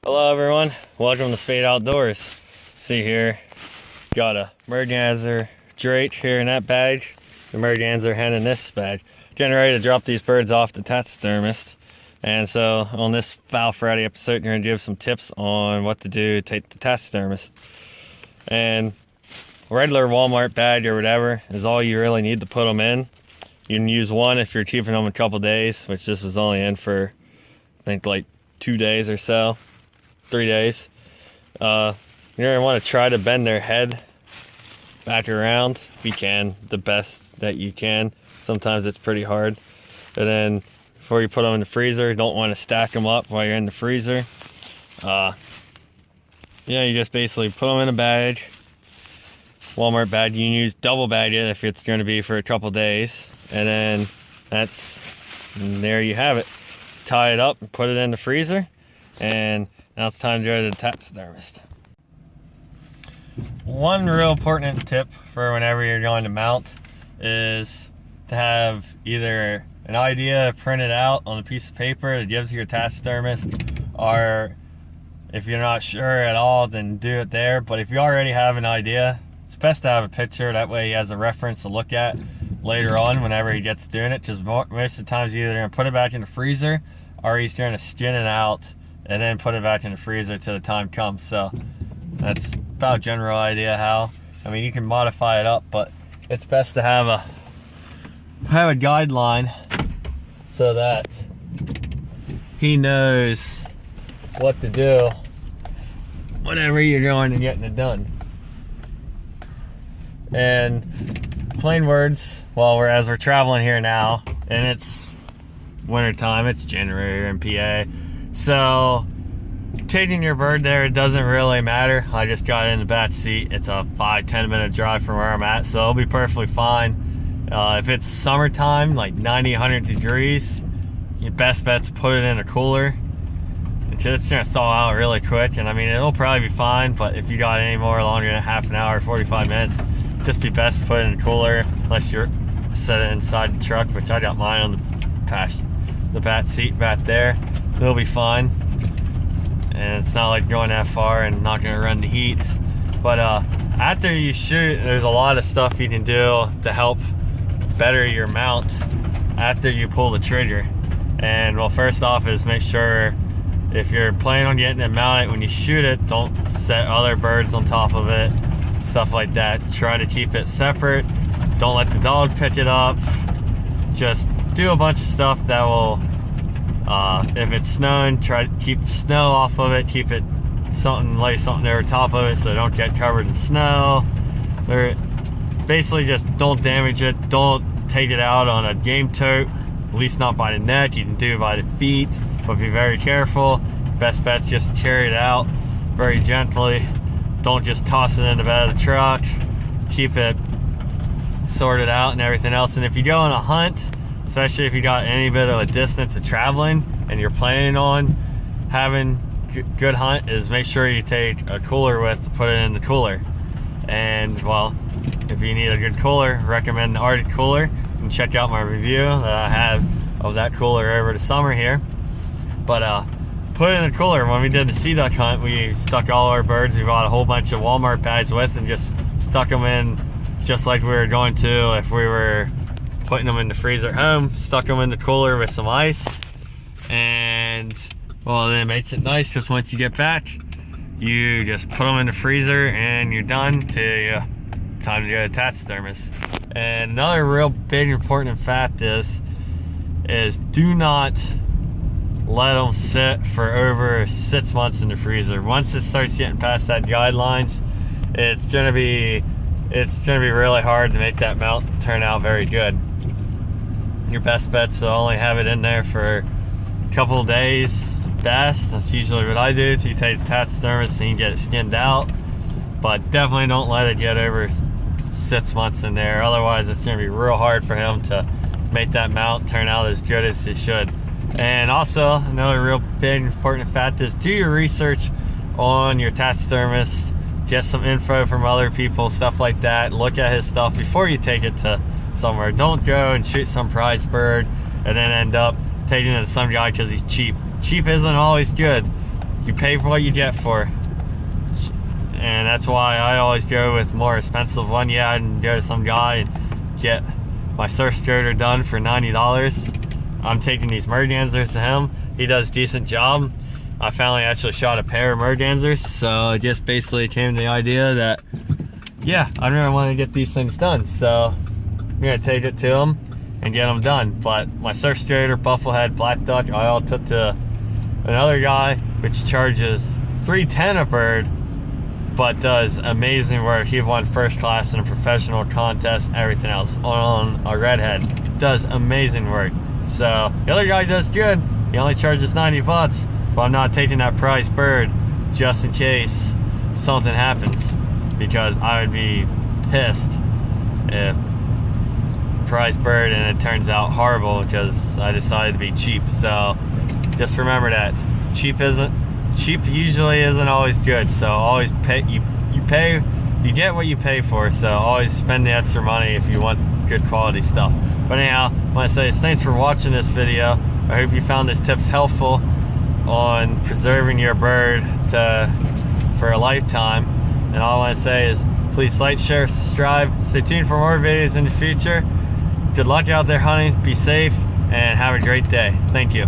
Hello everyone, welcome to Spade Outdoors. See here, got a merganser drake here in that bag, the merganser hen in this bag. Getting ready to drop these birds off the taxidermist. And so on this Fowl Friday episode, I'm going to give some tips on what to do to take the taxidermist. And regular Walmart bag or whatever is all you really need to put them in. You can use one if you're keeping them a couple days, which this was only in for I think like 2 days or so. 3 days. You're going to want to try to bend their head back around if you can, the best that you can. Sometimes it's pretty hard. And then before you put them in the freezer, you don't want to stack them up while you're in the freezer. You just basically put them in a bag. Walmart bag, you can use double bag it if it's going to be for a couple days. And then there you have it. Tie it up and put it in the freezer. And now it's time to go to the taxidermist. One real important tip for whenever you're going to mount is to have either an idea printed out on a piece of paper to give to your taxidermist, or if you're not sure at all, then do it there. But if you already have an idea, it's best to have a picture, that way he has a reference to look at later on whenever he gets doing it, because most of the times you're either going to put it back in the freezer or he's going to skin it out and then put it back in the freezer till the time comes. So that's about a general idea how. I mean, you can modify it up, but it's best to have a guideline so that he knows what to do whenever you're going and getting it done. And plain words, as we're traveling here now, and it's winter time, it's January in PA, so taking your bird there, it doesn't really matter. I just got in the back seat. It's a 5-10 minute drive from where I'm at, so it'll be perfectly fine. If it's summertime, like 90-100 degrees, your best bet's put it in a cooler. It's gonna thaw out really quick, and I mean, it'll probably be fine, but if you got any more longer than half an hour, 45 minutes, just be best to put it in a cooler, unless you're set it inside the truck, which I got mine on the back seat back there. It'll be fine, and it's not like going that far and not gonna run the heat. But after you shoot, there's a lot of stuff you can do to help better your mount after you pull the trigger. And first off is make sure, if you're planning on getting it mounted, when you shoot it, don't set other birds on top of it, stuff like that. Try to keep it separate. Don't let the dog pick it up. Just do a bunch of stuff that will, if it's snowing, try to keep the snow off of it. Keep it lay something over top of it so it don't get covered in snow. Basically just don't damage it. Don't take it out on a game tote, at least not by the neck. You can do it by the feet, but be very careful. Best bet's just to carry it out very gently. Don't just toss it in the bed of the truck. Keep it sorted out and everything else. And if you go on a hunt, especially if you got any bit of a distance of traveling and you're planning on having good hunt, is make sure you take a cooler with to put it in the cooler. And if you need a good cooler, recommend the Arctic cooler. You can check out my review that I have of that cooler over the summer here. But put it in the cooler. When we did the sea duck hunt, we stuck all our birds, we bought a whole bunch of Walmart bags with, and just stuck them in just like we were going to if we were putting them in the freezer at home. Stuck them in the cooler with some ice, and then it makes it nice, because once you get back, you just put them in the freezer and you're done till time to go to the taxidermist. And another real big important fact is do not let them sit for over 6 months in the freezer. Once it starts getting past that guidelines, it's gonna be really hard to make that mount turn out very good. Your best bet's to only have it in there for a couple of days best. That's usually what I do. So you take the taxidermist and you get it skinned out, but definitely don't let it get over 6 months in there. Otherwise, it's gonna be real hard for him to make that mount turn out as good as it should. And also, another real big important fact is do your research on your taxidermist. Get some info from other people, stuff like that. Look at his stuff before you take it to somewhere. Don't go and shoot some prize bird and then end up taking it to some guy because he's cheap. Cheap isn't always good. you pay for what you get for. And that's why I always go with more expensive one. Yeah, I can go to some guy and get my surf skirter done for $90. I'm taking these mergansers to him. He does a decent job. I finally actually shot a pair of mergansers, so I just basically came to the idea that, yeah, I really want to get these things done. So I'm gonna take it to him and get them done. But my surf skirter, bufflehead, black duck, I all took to another guy, which charges $310 a bird, but does amazing work. He won first class in a professional contest, everything else on a redhead. Does amazing work. So the other guy does good. He only charges 90 bucks, but I'm not taking that prize bird just in case something happens, because I would be pissed if prize bird and it turns out horrible because I decided to be cheap. So just remember that cheap usually isn't always good. So always pay, you get what you pay for. So always spend the extra money if you want good quality stuff. But anyhow, I want to say thanks for watching this video. I hope you found this tips helpful on preserving your bird for a lifetime. And all I want to say is please like, share, subscribe. Stay tuned for more videos in the future. Good luck out there hunting, be safe, and have a great day. Thank you.